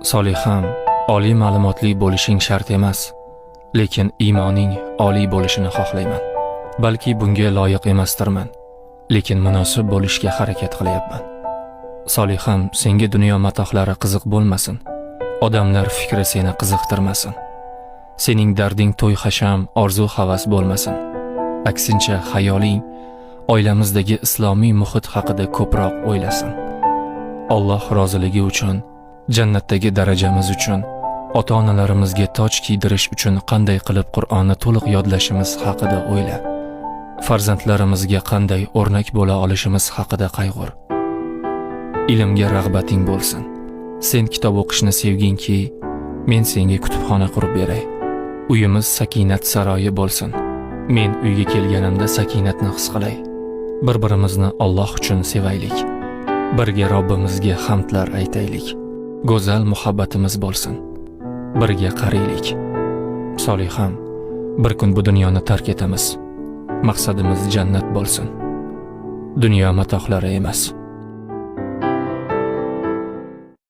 Soliham, oliy ma'lumotli bo'lishing shart emas, lekin iymoning oliy bo'lishini xohlayman. Balki bunga loyiq emasdirman, lekin munosib bo'lishga harakat qilyapman. Soliham, senga dunyo matohlari qiziq bo'lmasin. Odamlar fikri seni qiziqtirmasin. Sening darding to'y-hasham, orzu-havas bo'lmasin. Aksincha, xayoling oilamizdagi islomiy muhit haqida ko'proq o'ylasin. Alloh roziligi uchun, jannatdagi darajamiz uchun, ota-onalarimizga toj kiydirish uchun qanday qilib Qur'onni to'liq yodlashimiz haqida o'yla. Farzandlarimizga qanday o'rnak bo'la olishimiz haqida qayg'ur. Ilmga rag'bating bo'lsin. Sen kitob o'qishni sevginki, men senga kutubxona qurib beray. Uyimiz sakinat saroyi bo'lsin. Men uyga kelganimda sakinatni his qilay. Bir-birimizni Alloh uchun sevaylik. Birga Robbimizga hamdlar aytaylik. Go'zal muhabbatimiz bo'lsin. Birga qaraylik. Soliham, bir kun bu dunyoni tark etamiz. Maqsadimiz jannat bo'lsin. Dunyo matohlari emas.